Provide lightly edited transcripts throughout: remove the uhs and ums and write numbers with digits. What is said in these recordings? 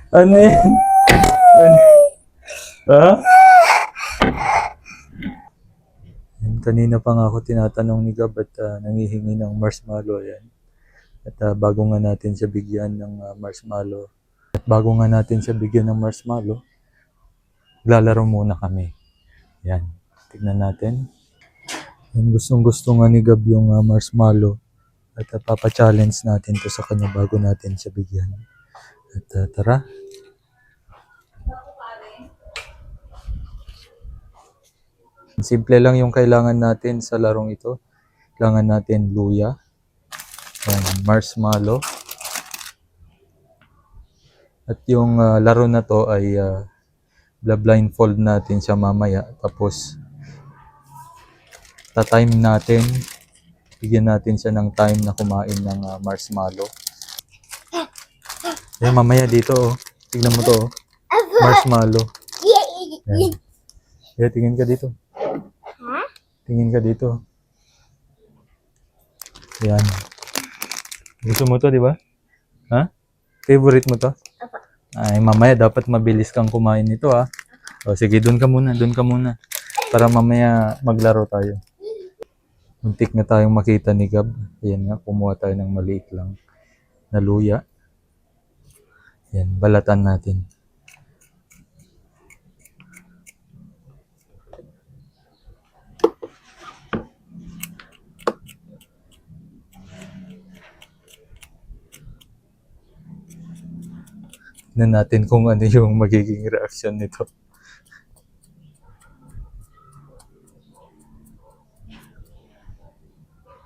Ano yan? Ano? Ha? Kanina pa nga ako tinatanong ni Gab at nangihingi ng marshmallow yan. At bago nga natin siya bigyan ng marshmallow, lalaro muna kami. Yan. Tignan natin. Yan, gustong gusto nga ni Gab yung marshmallow. At papa-challenge natin to sa kanya bago natin siya bigyan. At tara. Simple lang yung kailangan natin sa larong ito. Kailangan natin luya, marshmallow. At yung laro na to ay blindfold natin siya mamaya. Tapos ta-time natin. Bigyan natin siya ng time na kumain ng marshmallow. Yan, mamaya dito. Oh. Tignan mo to. Oh. Marshmallow. Yan. Yan, tingin ka dito. Tingin ka dito. Yan. Gusto mo to, di ba? Ha? Favorite mo to? Ay, mamaya dapat mabilis kang kumain nito, ha? O, sige, doon ka muna. Para mamaya maglaro tayo. Muntik na tayong makita ni Gab. Ayan nga, kumuha tayo ng maliit lang na luya. Yan, balatan natin. Tignan natin kung ano yung magiging reaction nito.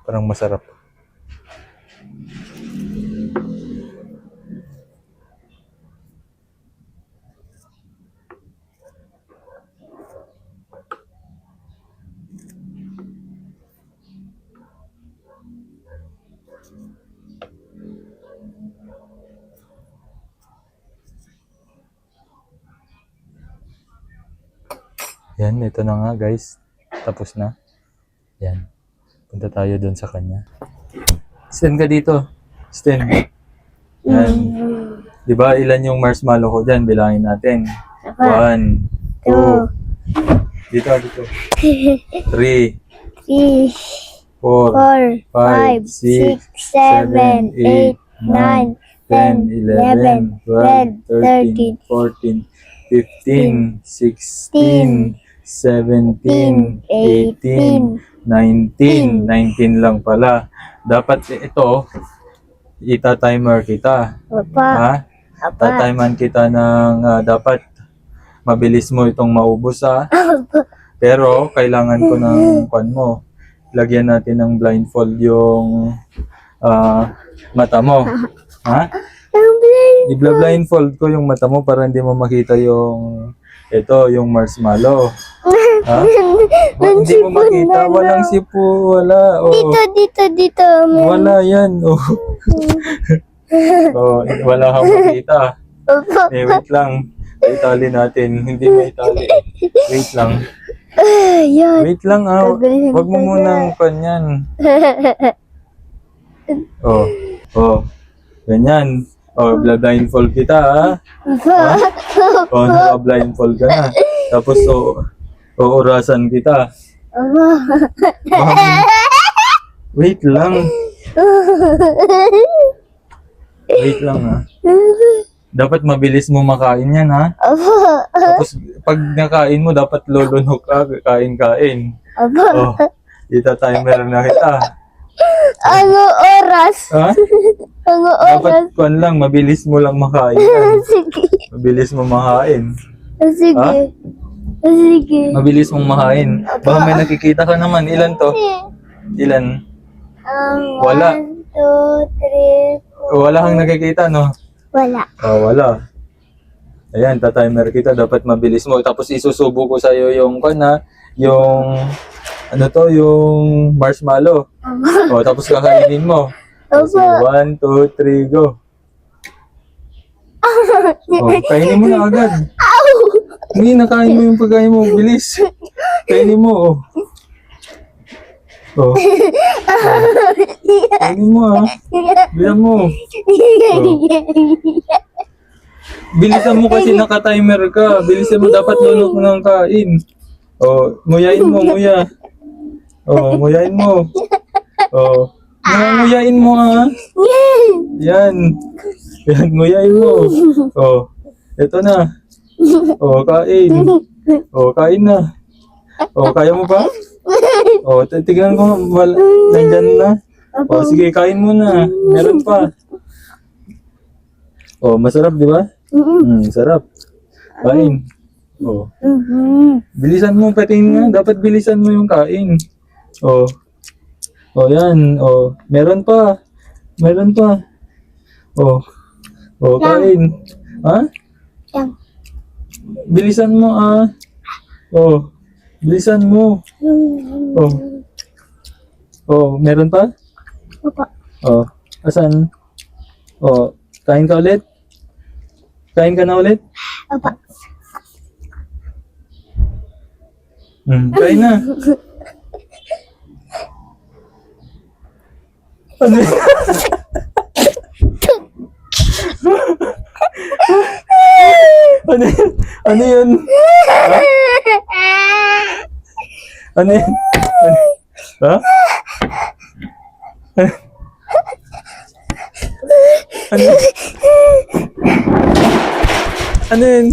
Parang masarap. Yan, ito na nga guys. Tapos na. Yan. Punta tayo doon sa kanya. Stand ka dito. Stand. Yan. Di ba ilan yung marshmallow ko dyan? Bilangin natin. 1, 2. Dito. 3, 4, 5, 6, 7, 8, 9, 10, 11, 12, 13, 14, 15, 16, 17, 18, 19. 19 lang pala. Dapat ito, ita-timer kita. Ha? Tatiman kita ng dapat mabilis mo itong maubos, ha? Pero kailangan ko ng pan mo. Lagyan natin ng blindfold yung mata mo. Ha? I-blindfold ko yung mata mo para hindi mo makita yung yung marshmallow. Ha? Hindi mo makita, walang sipo, wala. Oh. Dito. Wala yan. Oh. Oh, wala kang makita. Wait lang. Itali natin. Hindi may itali. Wait lang. Wait lang, ah. Huwag mo munang kanyan. Oh. Ganyan. Oh, blindfold kita, ha? Oh, naka-blindfold ka na. Tapos, orasan kita. Wait lang. Wait lang, ha? Dapat mabilis mo makain yan, ha? Tapos, pag nakain mo, dapat lulunok ka, kain-kain. Oh, ita-timer na kita. Ano oras? Ha? Ano oras? Dapat kuan lang, mabilis mo lang makain yan. Sige. Mabilis mo makain. Sige. Sige. Mabilis mong makain. Baka may nakikita ka naman. Ilan to? Ilan? Wala. 1, 2, 3, 4. Wala kang nakikita, no? Wala. Oh, wala. Ayan, ta-timer kita. Dapat mabilis mo. Tapos isusubo ko sa'yo yung yung marshmallow. O, tapos kakainin mo. Kasi 1, 2, 3, go. O, kainin mo na agad. Hindi, nakain mo yung pagkain mo. Bilis. Kainin mo, O. Kainin mo, ha. Bilang mo. bilisan mo kasi naka-timer ka. Bilisan mo, dapat lunok ng kain. Oh, nguyain mo, nguya. Oh, nguyain mo. Oh, nguyain mo ha. Yan. Yan, nguyain mo. Oh, eto na. Oh, kain. Oh, kain na. Oh, kaya mo pa? Oh, tignan ko, nandyan na. Oh, sige, kain mo na. Meron pa. Oh, masarap, di ba? Sarap. Kain. Oh. Bilisan mo, pati nga. Dapat bilisan mo yung kain. Oh. Oh, yan. Oh, meron pa. Meron pa. Oh. Oh, kain. Ha? Yang. Bilisan mo, ah. Oh. Bilisan mo. Oh. Oh, meron pa? Opo. Oh. Asan? Oh, kain ka ulit? Kain ka na ulit? Opo. Kain na. Ano yun? Ano yun? Ano yun? Ha? Ano yun? Ha? Ano? Ano yun?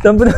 Saan ba na?